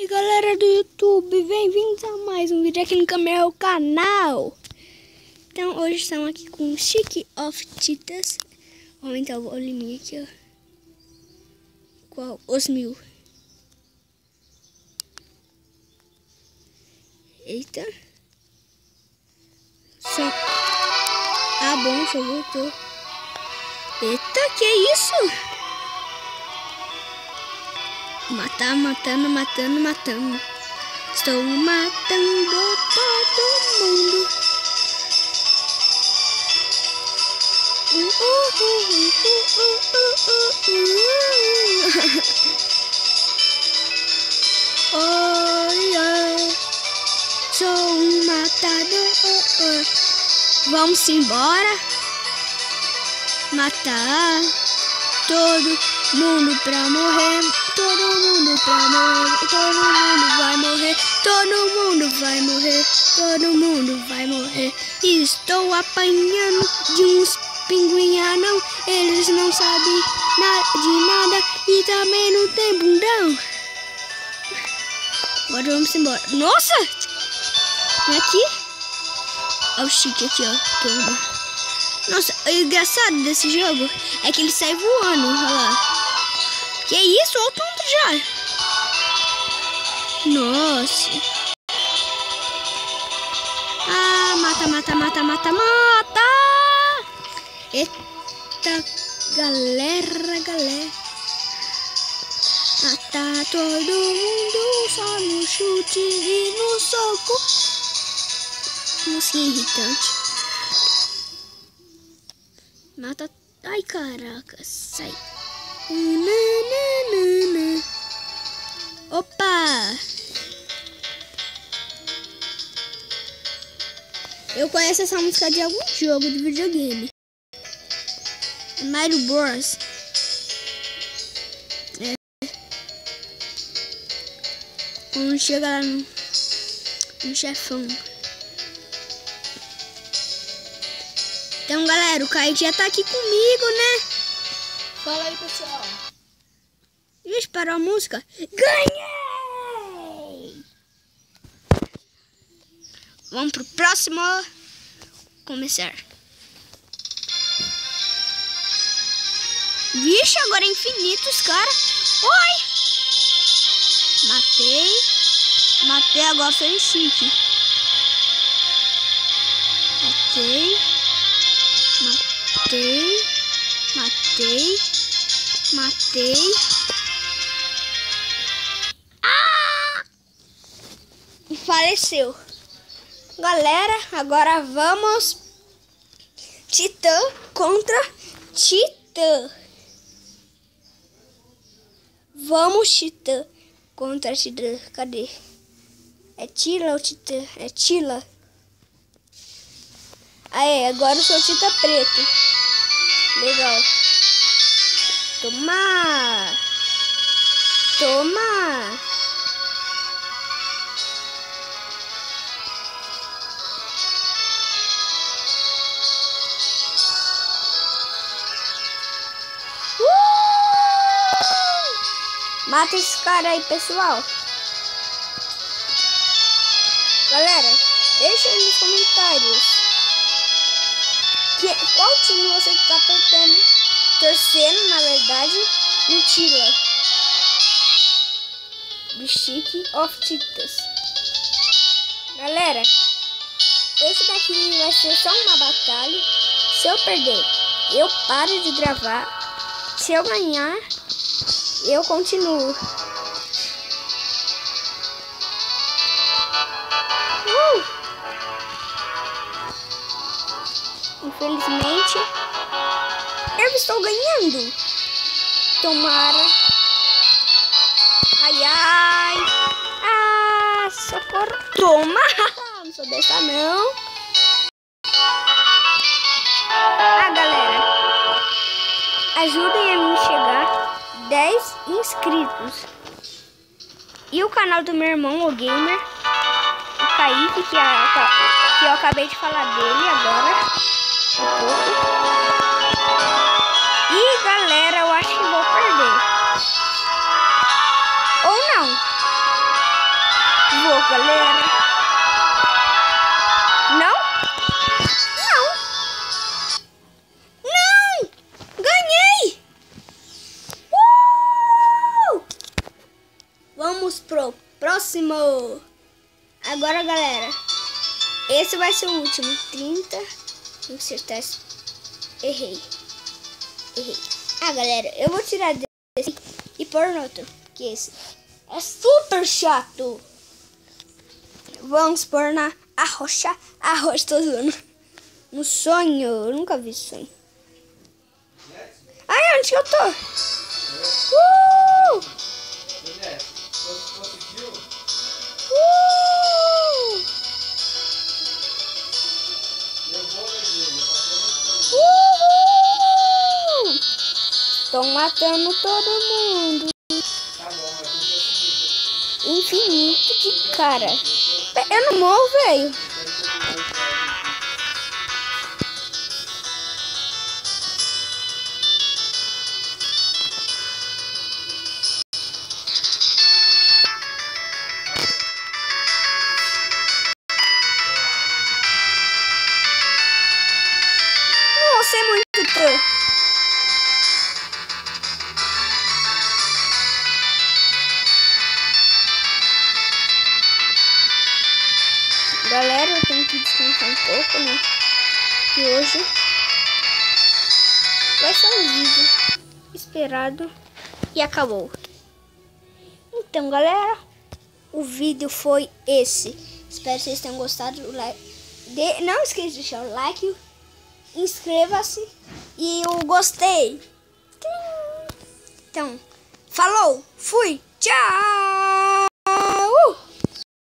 E galera do YouTube, bem-vindos a mais um vídeo aqui no meu canal. Então hoje estamos aqui com o Stick of Titas. Vou aumentar o volume aqui, ó. Qual? Os 1000. Eita. Só... Ah, bom, só voltou. Eita, que isso? Matando. Estou matando todo mundo. Oi, sou um matador. Vamos embora. Matar todo mundo pra morrer. Todo mundo pra morrer. Todo mundo vai morrer. Todo mundo vai morrer. Todo mundo vai morrer. Estou apanhando de uns pinguim anão. Eles não sabem de nada e também não tem bundão. Agora vamos embora. Nossa! Vem aqui. Olha o Chique aqui, ó. Toma. Nossa, o engraçado desse jogo é que ele sai voando. Olha lá. Que isso? Olha o tanto já. Nossa. Ah, mata. Eita, galera. Mata todo mundo só no chute e no soco. Música irritante. Mata. Ai, caraca, sai. Opa! Eu conheço essa música de algum jogo de videogame. Mario Bros. Quando chega lá no chefão. Então, galera, o Kaique já tá aqui comigo, né? Fala aí, pessoal. Vixe, parou a música. Ganhei! Vamos pro próximo. Começar. Vixe, agora é infinitos, cara. Oi! Matei, agora foi o Chique. Matei. Ah! E faleceu. Galera, agora vamos. Titã contra Titã. Vamos, Titã contra Titã. Cadê? É Tila ou Titã? É Tila. Aí, agora eu sou Titã preto. Legal. Toma! Mata esse cara aí, pessoal. Galera, deixa aí nos comentários qual time você tá torcendo, na verdade, no Tila. Do Stick of Titas. Galera, esse daqui vai ser só uma batalha. Se eu perder, eu paro de gravar. Se eu ganhar, eu continuo. Infelizmente, eu estou ganhando. Tomara. Ai. Ah, socorro. Toma. Não sou dessa, não. Ah, galera. Ajudem a mim chegar 10 inscritos. E o canal do meu irmão, o Gamer. O Kaique, que eu acabei de falar dele agora. E galera, eu acho que vou perder. Ou não. Vou, galera. Não? Não! Ganhei! Vamos pro próximo. Agora, galera, esse vai ser o último. 30. Tem que acertar esse. Errei. Ah, galera, eu vou tirar desse e pôr no outro. Que esse é super chato. Vamos pôr na arrocha. Arrocha, tô zoando. Um sonho. Eu nunca vi esse sonho. Ai, onde que eu tô? Estão matando todo mundo. Infinito de cara. Eu não morro, velho. Nossa, é muito tro. Galera, eu tenho que descansar um pouco, né? Que hoje vai ser um vídeo esperado e acabou. Então, galera, o vídeo foi esse. Espero que vocês tenham gostado. Não esqueça de deixar o like, inscreva-se e o gostei. Então, falou, fui, tchau!